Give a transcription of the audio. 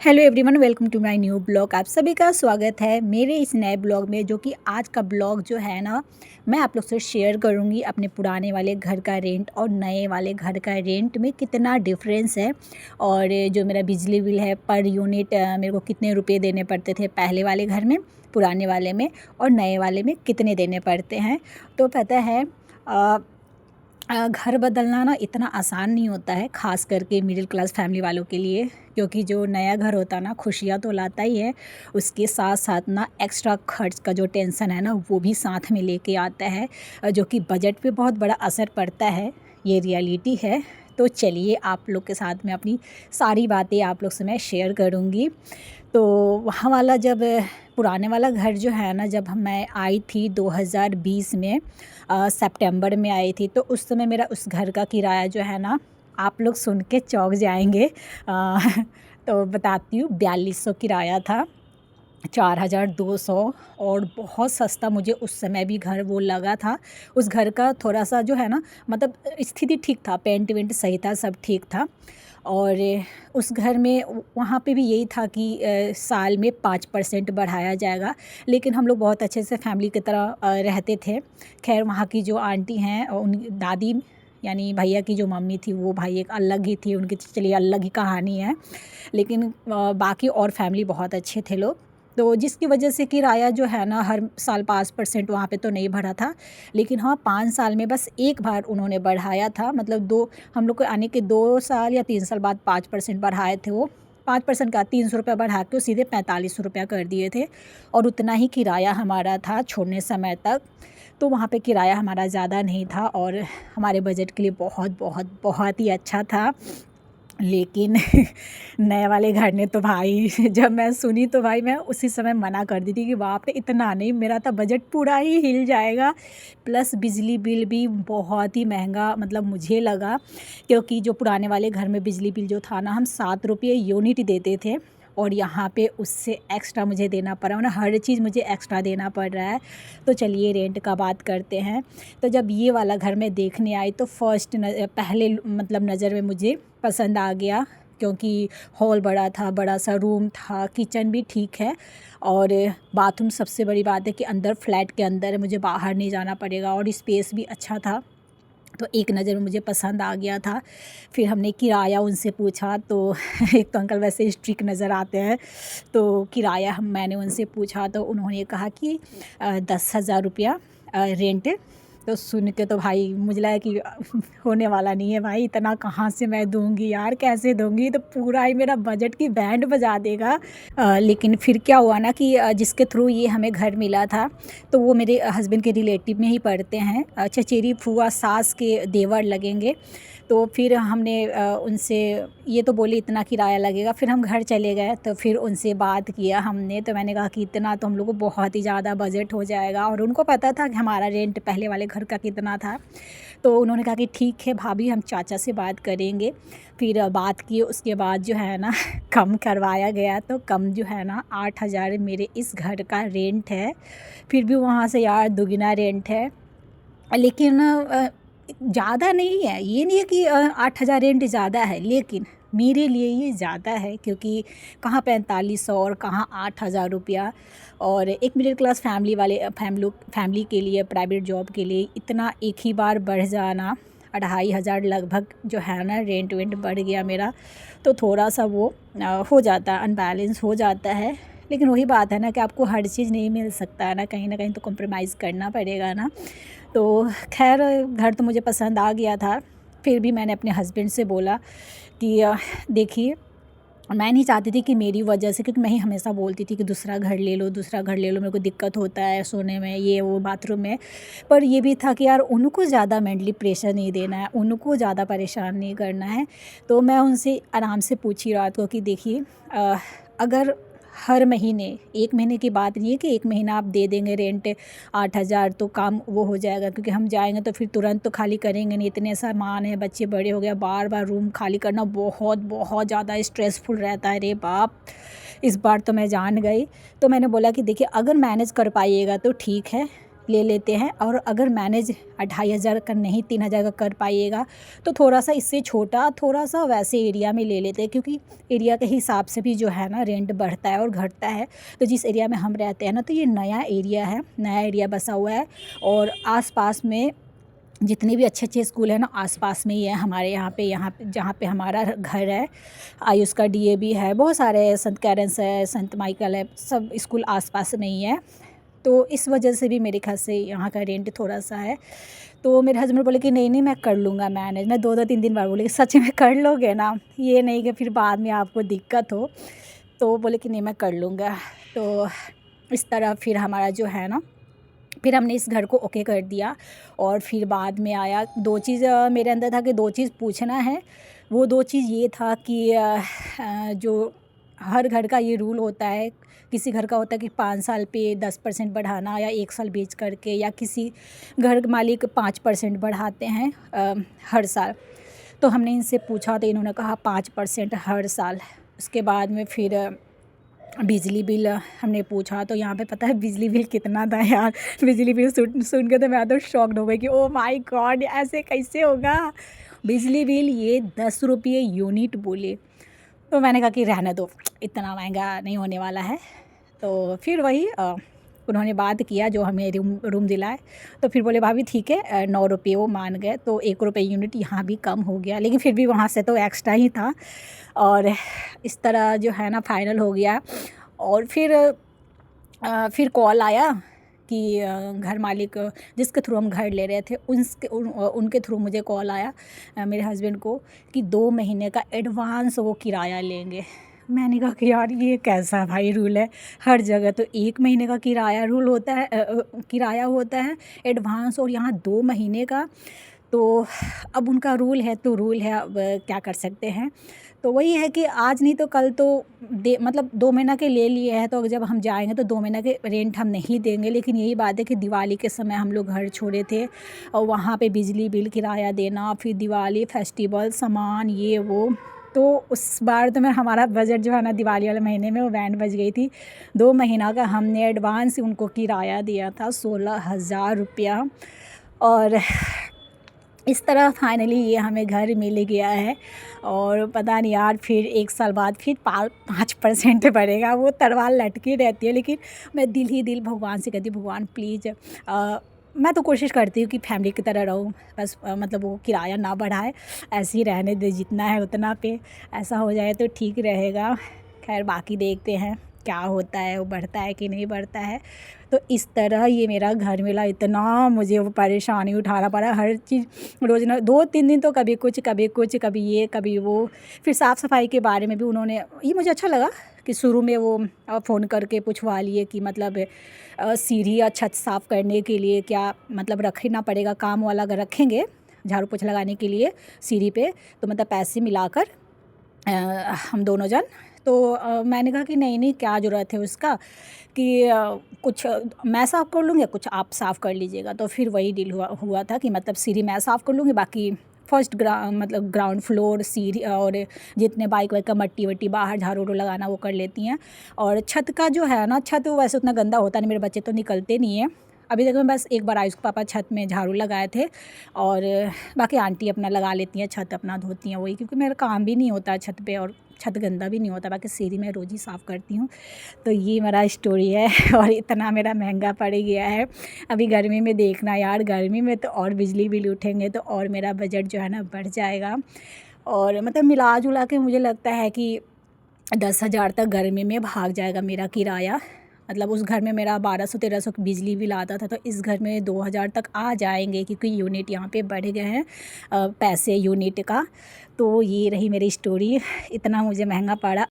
Hello everyone, welcome to my new blog. आप सभी का स्वागत है मेरे इस नए ब्लॉग में। जो कि आज का ब्लॉग जो है ना, मैं आप लोग से शेयर करूंगी अपने पुराने वाले घर का रेंट और नए वाले घर का रेंट में कितना डिफरेंस है। और जो मेरा बिजली बिल है पर यूनिट मेरे को कितने रुपए देने पड़ते थे पहले वाले घर में, पुराने वाले में, और नए वाले में कितने देने पड़ते हैं। तो पता है घर बदलना ना इतना आसान नहीं होता है, ख़ास करके मिडिल क्लास फैमिली वालों के लिए। क्योंकि जो नया घर होता है ना, खुशियाँ तो लाता ही है, उसके साथ साथ ना एक्स्ट्रा खर्च का जो टेंशन है ना, वो भी साथ में लेके आता है, जो कि बजट पे बहुत बड़ा असर पड़ता है। ये रियलिटी है। तो चलिए, आप लोग के साथ में अपनी सारी बातें आप लोग से मैं शेयर करूँगी। तो वहाँ वाला जब पुराने वाला घर जो है ना, जब मैं आई थी 2020 में, सितंबर में आई थी, तो उस समय मेरा उस घर का किराया जो है ना, आप लोग सुन के चौंक जाएंगे। तो बताती हूँ, 4200 किराया था, 4200। और बहुत सस्ता मुझे उस समय भी घर वो लगा था। उस घर का थोड़ा सा जो है ना, मतलब स्थिति ठीक था, पेंट वेंट सही था, सब ठीक था। और उस घर में वहाँ पे भी यही था कि साल में 5% बढ़ाया जाएगा। लेकिन हम लोग बहुत अच्छे से फैमिली की तरह रहते थे। खैर, वहाँ की जो आंटी हैं, उन दादी यानी भैया की जो मम्मी थी, वो भाई एक अलग ही थी, उनकी तो चलिए अलग ही कहानी है। लेकिन बाकी और फैमिली बहुत अच्छे थे लोग। तो जिसकी वजह से किराया जो है ना, हर साल 5% वहाँ पे तो नहीं बढ़ा था। लेकिन हाँ, 5 साल में बस एक बार उन्होंने बढ़ाया था। मतलब हम लोग को आने के 2 साल या 3 साल बाद 5% बढ़ाए थे। वो 5% का 300 रुपये बढ़ा के सीधे 4500 रुपया कर दिए थे। और उतना ही किराया हमारा था छोड़ने समय तक। तो वहाँ पे किराया हमारा ज़्यादा नहीं था और हमारे बजट के लिए बहुत बहुत बहुत ही अच्छा था। लेकिन नए वाले घर ने तो भाई, जब मैं सुनी तो भाई मैं उसी समय मना कर दी थी कि बाप रे, इतना नहीं, मेरा तो बजट पूरा ही हिल जाएगा। प्लस बिजली बिल भी बहुत ही महंगा मतलब मुझे लगा। क्योंकि जो पुराने वाले घर में बिजली बिल जो था ना, हम 7 रुपये यूनिट देते थे, और यहाँ पे उससे एक्स्ट्रा मुझे देना पड़ा, मतलब हर चीज़ मुझे एक्स्ट्रा देना पड़ रहा है। तो चलिए रेंट का बात करते हैं। तो जब ये वाला घर मैं देखने आई तो पहले मतलब नज़र में मुझे पसंद आ गया। क्योंकि हॉल बड़ा था, बड़ा सा रूम था, किचन भी ठीक है, और बाथरूम सबसे बड़ी बात है कि अंदर फ्लैट के अंदर है, मुझे बाहर नहीं जाना पड़ेगा, और स्पेस भी अच्छा था। तो एक नज़र में मुझे पसंद आ गया था। फिर हमने किराया उनसे पूछा तो एक तो अंकल वैसे स्ट्रिक्ट नज़र आते हैं। तो किराया मैंने उनसे पूछा तो उन्होंने कहा कि 10,000 रुपया रेंट। तो सुन के तो भाई मुझे लगा कि होने वाला नहीं है भाई, इतना कहाँ से मैं दूंगी यार, कैसे दूंगी, तो पूरा ही मेरा बजट की बैंड बजा देगा। लेकिन फिर क्या हुआ ना कि जिसके थ्रू ये हमें घर मिला था, तो वो मेरे हस्बैंड के रिलेटिव में ही पड़ते हैं, चचेरी फूआ सास के देवर लगेंगे। तो फिर हमने उनसे ये तो बोले इतना किराया लगेगा। फिर हम घर चले गए तो फिर उनसे बात किया हमने, तो मैंने कहा कि इतना तो हम लोग को बहुत ही ज़्यादा बजट हो जाएगा, और उनको पता था कि हमारा रेंट पहले वाले घर का कितना था। तो उन्होंने कहा कि ठीक है भाभी, हम चाचा से बात करेंगे। फिर बात किए, उसके बाद जो है ना कम करवाया गया। तो कम जो है ना 8,000 मेरे इस घर का रेंट है। फिर भी वहाँ से यार दुगना रेंट है। लेकिन ज़्यादा नहीं है, ये नहीं है कि 8,000 रेंट ज़्यादा है, लेकिन मेरे लिए ये ज़्यादा है। क्योंकि कहाँ 4500 और कहाँ 8,000 रुपया। और एक मिडिल क्लास फैमिली के लिए, प्राइवेट जॉब के लिए इतना एक ही बार बढ़ जाना, 2,500 लगभग जो है ना रेंट वेंट बढ़ गया मेरा। तो थोड़ा सा वो हो जाता है, अनबैलेंस हो जाता है। लेकिन वही बात है ना कि आपको हर चीज़ नहीं मिल सकता है ना, कहीं ना कहीं तो कॉम्प्रोमाइज़ करना पड़ेगा ना। तो खैर, घर तो मुझे पसंद आ गया था। फिर भी मैंने अपने हस्बैंड से बोला कि देखिए, मैं नहीं चाहती थी कि मेरी वजह से, क्योंकि मैं ही हमेशा बोलती थी कि दूसरा घर ले लो, दूसरा घर ले लो, मेरे को दिक्कत होता है सोने में, ये वो बाथरूम में। पर ये भी था कि यार उनको ज़्यादा मेंटली प्रेशर नहीं देना है, उनको ज़्यादा परेशान नहीं करना है। तो मैं उनसे आराम से पूछी रात को कि देखिए, अगर हर महीने, 1 महीने की बात नहीं है कि 1 महीना आप दे देंगे रेंट 8,000, तो काम वो हो जाएगा। क्योंकि हम जाएंगे तो फिर तुरंत तो खाली करेंगे नहीं, इतने सामान है, बच्चे बड़े हो गए, बार बार रूम खाली करना बहुत बहुत ज़्यादा स्ट्रेसफुल रहता है रे बाप। इस बार तो मैं जान गई। तो मैंने बोला कि देखिए, अगर मैनेज कर पाइएगा तो ठीक है, ले लेते हैं। और अगर मैनेज 2,500 का नहीं 3,000 का कर पाइएगा तो थोड़ा सा इससे छोटा थोड़ा सा वैसे एरिया में ले लेते हैं, क्योंकि एरिया के हिसाब से भी जो है ना रेंट बढ़ता है और घटता है। तो जिस एरिया में हम रहते हैं ना, तो ये नया एरिया है, नया एरिया बसा हुआ है और आसपास में जितने भी अच्छे अच्छे स्कूल हैं ना आसपास में ही है हमारे यहाँ पे जहाँ पे हमारा घर है। आयुष का डीएवी है, बहुत सारे संत कैरेंस है, संत माइकल है, सब स्कूल आसपास में ही है। तो इस वजह से भी मेरे ख्याल से यहाँ का रेंट थोड़ा सा है। तो मेरे हस्बैंड बोले कि नहीं मैं कर लूँगा मैनेज। मैं 2-3 बार बोली कि सच में कर लोगे ना, ये नहीं कि फिर बाद में आपको दिक्कत हो। तो बोले कि नहीं मैं कर लूँगा। तो इस तरह फिर हमारा जो है ना, फिर हमने इस घर को ओके कर दिया। और फिर बाद में आया 2 चीज़ मेरे अंदर था कि 2 चीज़ पूछना है। वो 2 चीज़ ये था कि जो हर घर का ये रूल होता है, किसी घर का होता है कि 5 साल पे 10% बढ़ाना या 1 साल बेच करके, या किसी घर मालिक 5% बढ़ाते हैं हर साल। तो हमने इनसे पूछा तो इन्होंने कहा 5% हर साल। उसके बाद में फिर बिजली बिल हमने पूछा तो यहाँ पे पता है बिजली बिल कितना था यार। बिजली बिल सुन के तो मैं तो शॉक्ड हो गई कि ओ माय गॉड ऐसे कैसे होगा। बिजली बिल ये 10 रुपये यूनिट बोले। तो मैंने कहा कि रहने दो, इतना महंगा नहीं होने वाला है। तो फिर वही उन्होंने बात किया जो हमें रूम दिलाए। तो फिर बोले भाभी ठीक है 9 रुपये वो मान गए। तो 1 रुपये यूनिट यहाँ भी कम हो गया, लेकिन फिर भी वहाँ से तो एक्स्ट्रा ही था। और इस तरह जो है ना फाइनल हो गया। और फिर कॉल आया कि घर मालिक जिसके थ्रू हम घर ले रहे थे उनके थ्रू मुझे कॉल आया मेरे हस्बैंड को कि 2 महीने का एडवांस वो किराया लेंगे। मैंने कहा कि यार ये कैसा भाई रूल है, हर जगह तो 1 महीने का किराया रूल होता है, किराया होता है एडवांस, और यहाँ 2 महीने का। तो अब उनका रूल है तो रूल है, अब क्या कर सकते हैं। तो वही है कि आज नहीं तो कल तो मतलब 2 महीना के ले लिए हैं, तो जब हम जाएंगे तो 2 महीना के रेंट हम नहीं देंगे। लेकिन यही बात है कि दिवाली के समय हम लोग घर छोड़े थे और वहाँ पे बिजली बिल किराया देना, फिर दिवाली फेस्टिवल सामान ये वो। तो उस बार तो हमारा बजट जो है ना दिवाली वाले महीने में वो बैंड बज गई थी। 2 महीना का हमने एडवांस उनको किराया दिया था 16,000 रुपया। और इस तरह फाइनली ये हमें घर मिल गया है। और पता नहीं यार फिर 1 साल बाद फिर 5% बढ़ेगा, वो तलवार लटकी रहती है। लेकिन मैं दिल भगवान से कहती हूँ भगवान प्लीज़ मैं तो कोशिश करती हूँ कि फैमिली की तरह रहूँ, बस मतलब वो किराया ना बढ़ाए, ऐसे ही रहने दे जितना है उतना पे, ऐसा हो जाए तो ठीक रहेगा। खैर बाकी देखते हैं क्या होता है, वो बढ़ता है कि नहीं बढ़ता है। तो इस तरह ये मेरा घर मिला, इतना मुझे वो परेशानी उठाना पड़ा हर चीज़ रोज़ ना 2-3 दिन तो कभी कुछ कभी ये कभी वो। फिर साफ़ सफाई के बारे में भी उन्होंने, ये मुझे अच्छा लगा कि शुरू में वो फ़ोन करके पूछवा लिए कि मतलब सीढ़ी या छत साफ़ करने के लिए क्या मतलब रखना पड़ेगा, काम वाला अगर रखेंगे झाड़ू पोछा लगाने के लिए सीढ़ी पे तो मतलब पैसे मिलाकर हम दोनों जन। तो मैंने कहा कि नहीं क्या ज़रूरत है उसका, कि कुछ मैं साफ़ कर लूँगी, कुछ आप साफ़ कर लीजिएगा। तो फिर वही डील हुआ था कि मतलब सीढ़ी मैं साफ़ कर लूँगी, बाकी फर्स्ट मतलब ग्राउंड फ्लोर सीढ़ी और जितने बाइक वाइक का मट्टी वट्टी बाहर झाड़ू लगाना वो कर लेती हैं। और छत का जो है ना, छत वैसे उतना गंदा होता नहीं, मेरे बच्चे तो निकलते नहीं हैं। अभी तक मैं बस एक बार आयुष के पापा छत में झाड़ू लगाए थे, और बाकी आंटी अपना लगा लेती हैं, छत अपना धोती हैं वही, क्योंकि मेरा काम भी नहीं होता छत पे और छत गंदा भी नहीं होता। बाकी सीढ़ी मैं रोज़ ही साफ़ करती हूँ। तो ये मेरा स्टोरी है और इतना मेरा महंगा पड़ गया है। अभी गर्मी में देखना यार, गर्मी में तो और बिजली बिल उठेंगे तो और मेरा बजट जो है ना बढ़ जाएगा। और मतलब मिला जुला के मुझे लगता है कि 10,000 तक गर्मी में भाग जाएगा मेरा किराया। मतलब उस घर में मेरा 1200-1300 की बिजली बिल आता था, तो इस घर में 2,000 तक आ जाएंगे, क्योंकि यूनिट यहाँ पे बढ़ गए हैं पैसे यूनिट का। तो ये रही मेरी स्टोरी, इतना मुझे महंगा पड़ा।